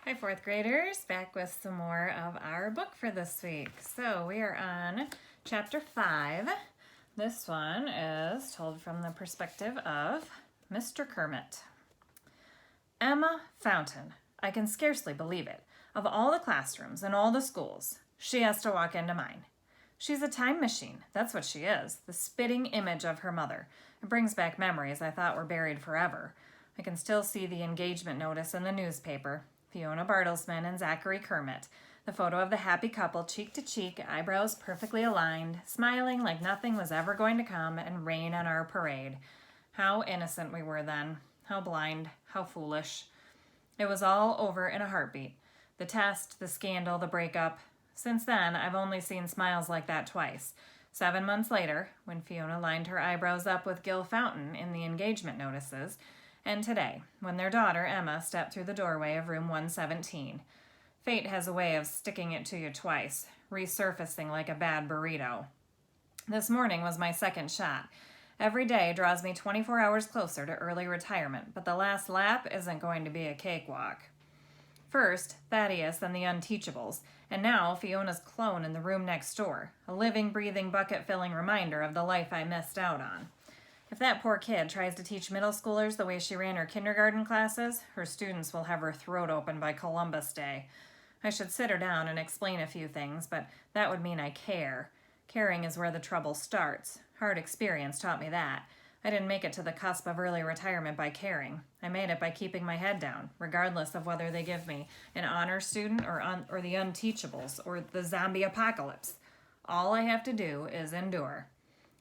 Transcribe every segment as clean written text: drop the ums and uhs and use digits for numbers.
Hi, fourth graders, back with some more of our book for this week. So we are on chapter 5. This one is told from the perspective of Mr. Kermit. Emma Fountain. I can scarcely believe it. Of all the classrooms and all the schools, she has to walk into mine. She's a time machine. That's what she is. The spitting image of her mother. It brings back memories I thought were buried forever. I can still see the engagement notice in the newspaper. Fiona Bartlesman and Zachary Kermit. The photo of the happy couple, cheek to cheek, eyebrows perfectly aligned, smiling like nothing was ever going to come and rain on our parade. How innocent we were then. How blind. How foolish. It was all over in a heartbeat. The test, the scandal, the breakup. Since then, I've only seen smiles like that twice. 7 months later, when Fiona lined her eyebrows up with Gil Fountain in the engagement notices, and today, when their daughter, Emma, stepped through the doorway of room 117. Fate has a way of sticking it to you twice, resurfacing like a bad burrito. This morning was my second shot. Every day draws me 24 hours closer to early retirement, but the last lap isn't going to be a cakewalk. First, Thaddeus and the Unteachables, and now Fiona's clone in the room next door, a living, breathing, bucket-filling reminder of the life I missed out on. If that poor kid tries to teach middle schoolers the way she ran her kindergarten classes, her students will have her throat open by Columbus Day. I should sit her down and explain a few things, but that would mean I care. Caring is where the trouble starts. Hard experience taught me that. I didn't make it to the cusp of early retirement by caring. I made it by keeping my head down, regardless of whether they give me an honor student or the Unteachables or the zombie apocalypse. All I have to do is endure.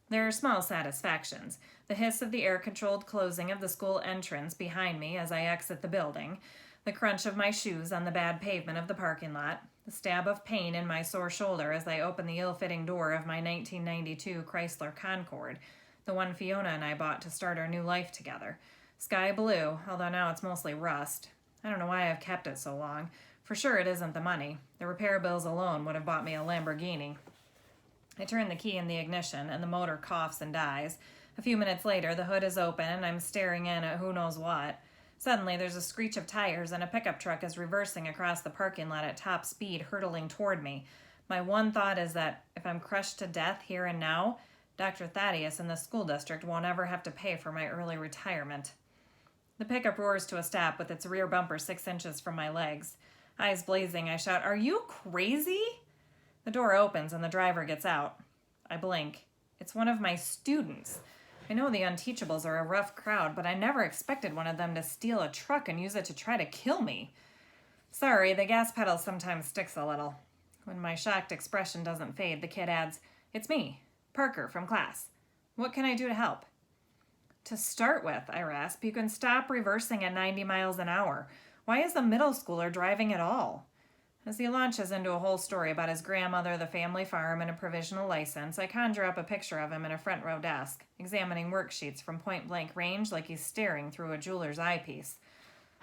There are small satisfactions. The hiss of the air-controlled closing of the school entrance behind me as I exit the building, the crunch of my shoes on the bad pavement of the parking lot, the stab of pain in my sore shoulder as I open the ill-fitting door of my 1992 Chrysler Concorde, the one Fiona and I bought to start our new life together. Sky blue, although now it's mostly rust. I don't know why I've kept it so long. For sure it isn't the money. The repair bills alone would have bought me a Lamborghini. I turn the key in the ignition, and the motor coughs and dies. A few minutes later, the hood is open, and I'm staring in at who knows what. Suddenly, there's a screech of tires, and a pickup truck is reversing across the parking lot at top speed, hurtling toward me. My one thought is that if I'm crushed to death here and now, Dr. Thaddeus and the school district won't ever have to pay for my early retirement. The pickup roars to a stop with its rear bumper 6 inches from my legs. Eyes blazing, I shout, "Are you crazy?" The door opens and the driver gets out. I blink. It's one of my students. I know the Unteachables are a rough crowd, but I never expected one of them to steal a truck and use it to try to kill me. Sorry, the gas pedal sometimes sticks a little. When my shocked expression doesn't fade, the kid adds, "It's me, Parker, from class. What can I do to help?" To start with, I rasp, you can stop reversing at 90 miles an hour. Why is a middle schooler driving at all? As he launches into a whole story about his grandmother, the family farm, and a provisional license, I conjure up a picture of him in a front row desk, examining worksheets from point-blank range like he's staring through a jeweler's eyepiece.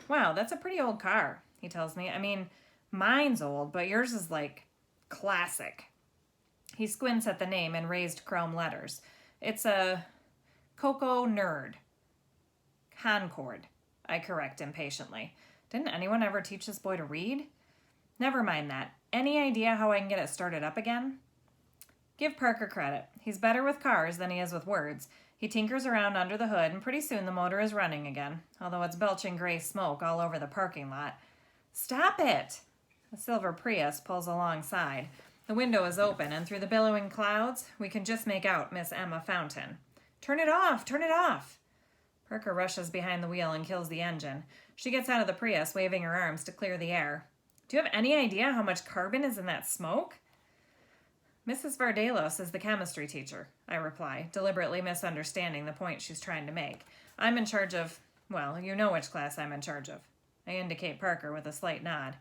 "Wow, that's a pretty old car," he tells me. "I mean, mine's old, but yours is like classic." He squints at the name in raised chrome letters. "It's a Coco Nerd. Concorde," I correct impatiently. Didn't anyone ever teach this boy to read? Never mind that. Any idea how I can get it started up again? Give Parker credit. He's better with cars than he is with words. He tinkers around under the hood, and pretty soon the motor is running again, although it's belching gray smoke all over the parking lot. "Stop it!" A silver Prius pulls alongside. The window is open, and through the billowing clouds, we can just make out Miss Emma Fountain. "Turn it off! Turn it off!" Parker rushes behind the wheel and kills the engine. She gets out of the Prius, waving her arms to clear the air. "Do you have any idea how much carbon is in that smoke?" "Mrs. Vardalos is the chemistry teacher," I reply, deliberately misunderstanding the point she's trying to make. "I'm in charge of, well, you know which class I'm in charge of." I indicate Parker with a slight nod.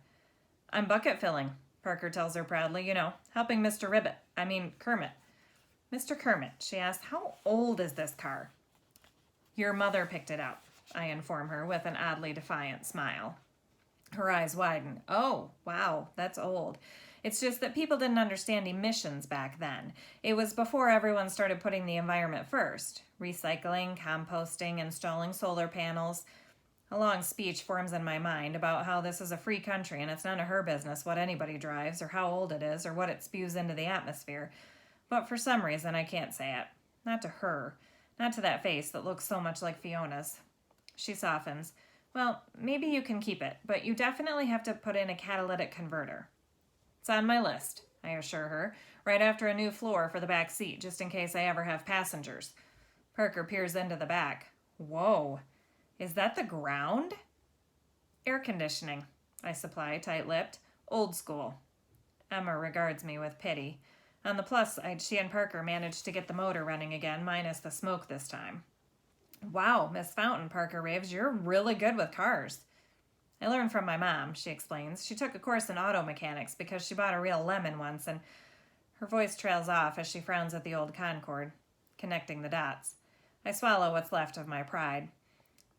"I'm bucket filling," Parker tells her proudly. Helping Mr. Kermit. "Mr. Kermit," she asks, "how old is this car?" "Your mother picked it up," I inform her with an oddly defiant smile. Her eyes widen. "Oh, wow, that's old. It's just that people didn't understand emissions back then. It was before everyone started putting the environment first. Recycling, composting, installing solar panels. A long speech forms in my mind about how this is a free country and it's none of her business what anybody drives or how old it is or what it spews into the atmosphere. But for some reason, I can't say it. Not to her. Not to that face that looks so much like Fiona's. She softens. Well, maybe you can keep it, but you definitely have to put in a catalytic converter. It's on my list, I assure her, right after a new floor for the back seat, just in case I ever have passengers. Parker peers into the back. Whoa, is that the ground? Air conditioning, I supply, tight-lipped. Old school. Emma regards me with pity. On the plus side, she and Parker managed to get the motor running again, minus the smoke this time. Wow, Miss Fountain, Parker raves, you're really good with cars. I learned from my mom, she explains. She took a course in auto mechanics because she bought a real lemon once, and her voice trails off as she frowns at the old Concorde, connecting the dots. I swallow what's left of my pride.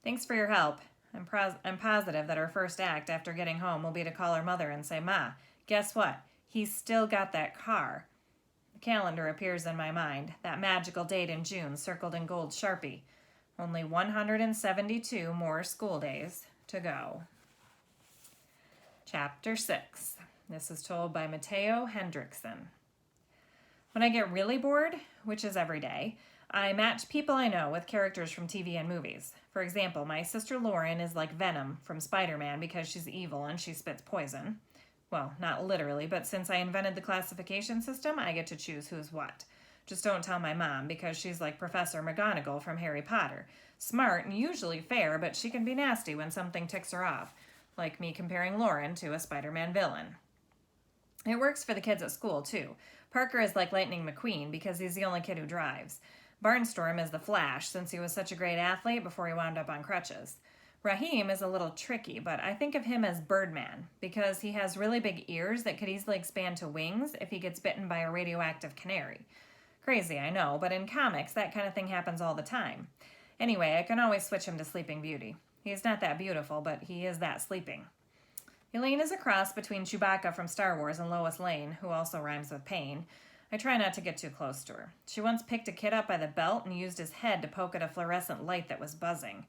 Thanks for your help. I'm positive that her first act after getting home will be to call her mother and say, Ma, guess what? He's still got that car. The calendar appears in my mind, that magical date in June circled in gold Sharpie. Only 172 more school days to go. Chapter 6. This is told by Matteo Hendrickson. When I get really bored, which is every day, I match people I know with characters from TV and movies. For example, my sister Lauren is like Venom from Spider-Man because she's evil and she spits poison. Well, not literally, but since I invented the classification system, I get to choose who's what. Just don't tell my mom because she's like Professor McGonagall from Harry Potter. Smart and usually fair, but she can be nasty when something ticks her off, like me comparing Lauren to a Spider-Man villain. It works for the kids at school, too. Parker is like Lightning McQueen because he's the only kid who drives. Barnstorm is the Flash since he was such a great athlete before he wound up on crutches. Raheem is a little tricky, but I think of him as Birdman because he has really big ears that could easily expand to wings if he gets bitten by a radioactive canary. Crazy, I know, but in comics, that kind of thing happens all the time. Anyway, I can always switch him to Sleeping Beauty. He's not that beautiful, but he is that sleeping. Elaine is a cross between Chewbacca from Star Wars and Lois Lane, who also rhymes with pain. I try not to get too close to her. She once picked a kid up by the belt and used his head to poke at a fluorescent light that was buzzing.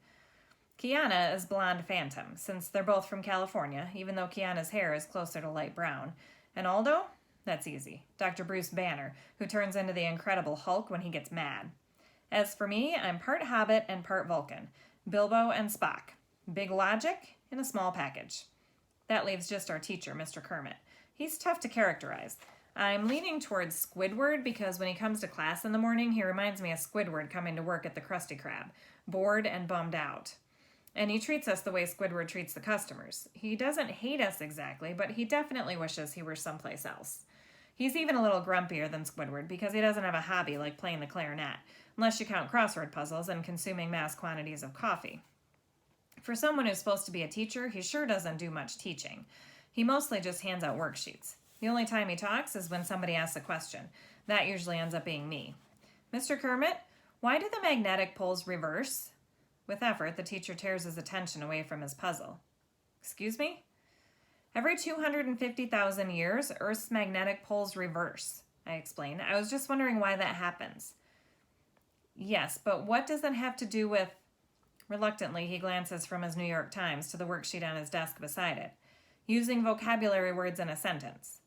Kiana is Blonde Phantom, since they're both from California, even though Kiana's hair is closer to light brown. And Aldo? That's easy. Dr. Bruce Banner, who turns into the Incredible Hulk when he gets mad. As for me, I'm part Hobbit and part Vulcan. Bilbo and Spock. Big logic in a small package. That leaves just our teacher, Mr. Kermit. He's tough to characterize. I'm leaning towards Squidward because when he comes to class in the morning, he reminds me of Squidward coming to work at the Krusty Krab, bored and bummed out. And he treats us the way Squidward treats the customers. He doesn't hate us exactly, but he definitely wishes he were someplace else. He's even a little grumpier than Squidward because he doesn't have a hobby like playing the clarinet, unless you count crossword puzzles and consuming mass quantities of coffee. For someone who's supposed to be a teacher, he sure doesn't do much teaching. He mostly just hands out worksheets. The only time he talks is when somebody asks a question. That usually ends up being me. Mr. Kermit, why do the magnetic poles reverse? With effort, the teacher tears his attention away from his puzzle. Excuse me? Every 250,000 years, Earth's magnetic poles reverse, I explain. I was just wondering why that happens. Yes, but what does that have to do with... Reluctantly, he glances from his New York Times to the worksheet on his desk beside it. Using vocabulary words in a sentence.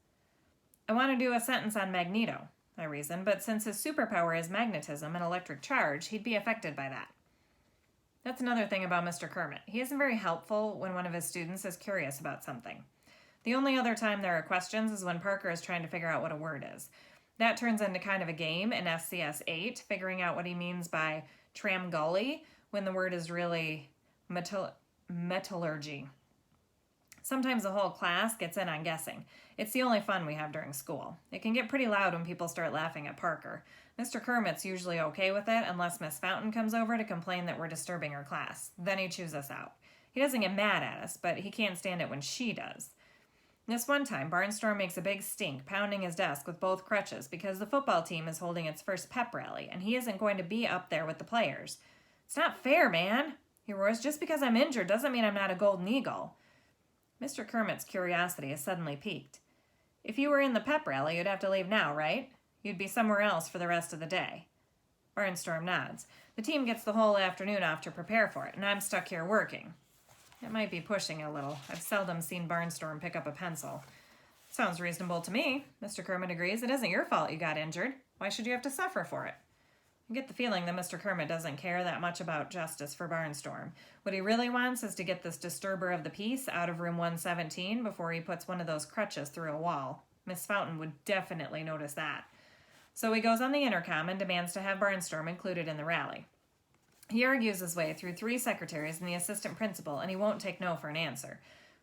I want to do a sentence on Magneto, I reason, but since his superpower is magnetism and electric charge, he'd be affected by that. That's another thing about Mr. Kermit. He isn't very helpful when one of his students is curious about something. The only other time there are questions is when Parker is trying to figure out what a word is. That turns into kind of a game in SCS 8, figuring out what he means by tramgully when the word is really metallurgy. Sometimes the whole class gets in on guessing. It's the only fun we have during school. It can get pretty loud when people start laughing at Parker. Mr. Kermit's usually okay with it unless Miss Fountain comes over to complain that we're disturbing her class. Then he chews us out. He doesn't get mad at us, but he can't stand it when she does. This one time, Barnstorm makes a big stink, pounding his desk with both crutches because the football team is holding its first pep rally, and he isn't going to be up there with the players. It's not fair, man, he roars. Just because I'm injured doesn't mean I'm not a golden eagle. Mr. Kermit's curiosity is suddenly piqued. If you were in the pep rally, you'd have to leave now, right? You'd be somewhere else for the rest of the day. Barnstorm nods. The team gets the whole afternoon off to prepare for it, and I'm stuck here working. It might be pushing a little. I've seldom seen Barnstorm pick up a pencil. Sounds reasonable to me, Mr. Kermit agrees. It isn't your fault you got injured. Why should you have to suffer for it? I get the feeling that Mr. Kermit doesn't care that much about justice for Barnstorm. What he really wants is to get this disturber of the peace out of room 117 before he puts one of those crutches through a wall. Miss Fountain would definitely notice that. So he goes on the intercom and demands to have Barnstorm included in the rally. He argues his way through 3 secretaries and the assistant principal, and he won't take no for an answer.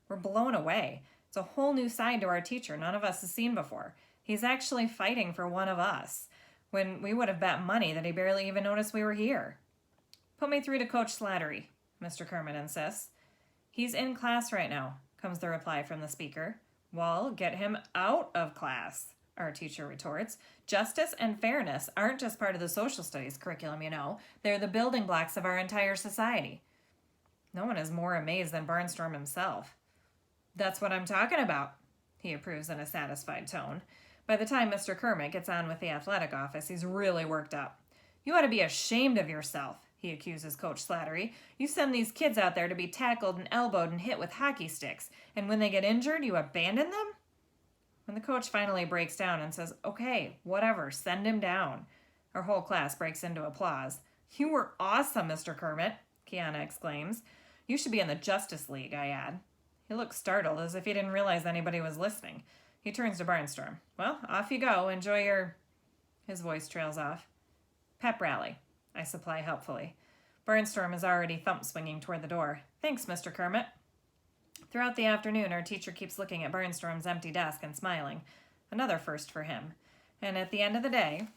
We're blown away. It's a whole new side to our teacher none of us has seen before. He's actually fighting for one of us, when we would have bet money that he barely even noticed we were here. Put me through to Coach Slattery, Mr. Kermit insists. He's in class right now, comes the reply from the speaker. Well, get him out of class, our teacher retorts. Justice and fairness aren't just part of the social studies curriculum, you know. They're the building blocks of our entire society. No one is more amazed than Barnstorm himself. That's what I'm talking about, he approves in a satisfied tone. By the time Mr. Kermit gets on with the athletic office, he's really worked up. You ought to be ashamed of yourself, he accuses Coach Slattery. You send these kids out there to be tackled and elbowed and hit with hockey sticks, and when they get injured, you abandon them? When the coach finally breaks down and says, okay, whatever, send him down, our whole class breaks into applause. You were awesome, Mr. Kermit, Kiana exclaims. You should be in the Justice League, I add. He looks startled, as if he didn't realize anybody was listening. He turns to Barnstorm. Well, off you go. Enjoy your... His voice trails off. Pep rally, I supply helpfully. Barnstorm is already thump-swinging toward the door. Thanks, Mr. Kermit. Throughout the afternoon, our teacher keeps looking at Barnstorm's empty desk and smiling. Another first for him. And at the end of the day,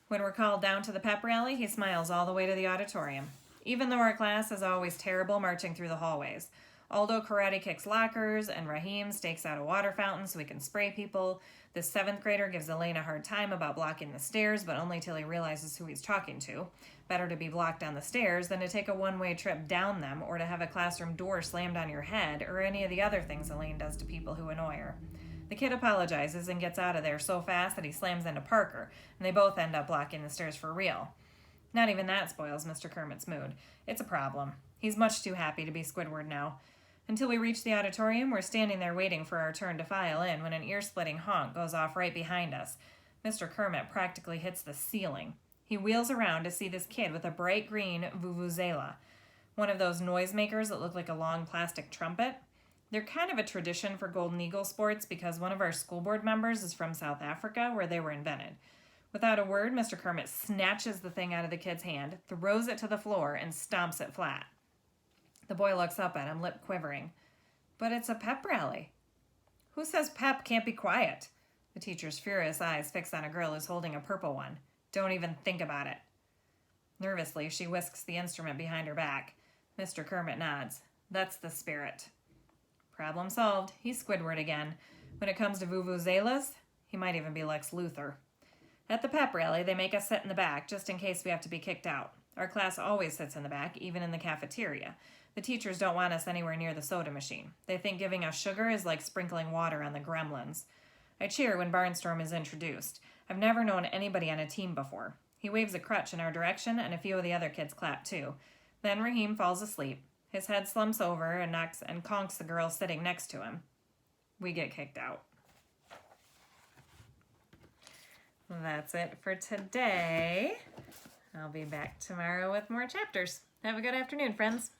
when we're called down to the pep rally, he smiles all the way to the auditorium. Even though our class is always terrible marching through the hallways. Aldo karate kicks lockers, and Raheem stakes out a water fountain so he can spray people. This 7th grader gives Elaine a hard time about blocking the stairs, but only till he realizes who he's talking to. Better to be blocked on the stairs than to take a one-way trip down them, or to have a classroom door slammed on your head, or any of the other things Elaine does to people who annoy her. The kid apologizes and gets out of there so fast that he slams into Parker, and they both end up blocking the stairs for real. Not even that spoils Mr. Kermit's mood. It's a problem. He's much too happy to be Squidward now. Until we reach the auditorium, we're standing there waiting for our turn to file in when an ear-splitting honk goes off right behind us. Mr. Kermit practically hits the ceiling. He wheels around to see this kid with a bright green vuvuzela, one of those noisemakers that look like a long plastic trumpet. They're kind of a tradition for Golden Eagle sports because one of our school board members is from South Africa, where they were invented. Without a word, Mr. Kermit snatches the thing out of the kid's hand, throws it to the floor, and stomps it flat. The boy looks up at him, lip quivering. But it's a pep rally. Who says pep can't be quiet? The teacher's furious eyes fix on a girl who's holding a purple one. Don't even think about it. Nervously, she whisks the instrument behind her back. Mr. Kermit nods. That's the spirit. Problem solved. He's Squidward again. When it comes to vuvuzelas, he might even be Lex Luthor. At the pep rally, they make us sit in the back, just in case we have to be kicked out. Our class always sits in the back, even in the cafeteria. The teachers don't want us anywhere near the soda machine. They think giving us sugar is like sprinkling water on the gremlins. I cheer when Barnstorm is introduced. I've never known anybody on a team before. He waves a crutch in our direction, and a few of the other kids clap too. Then Raheem falls asleep. His head slumps over and knocks and conks the girl sitting next to him. We get kicked out. That's it for today. I'll be back tomorrow with more chapters. Have a good afternoon, friends.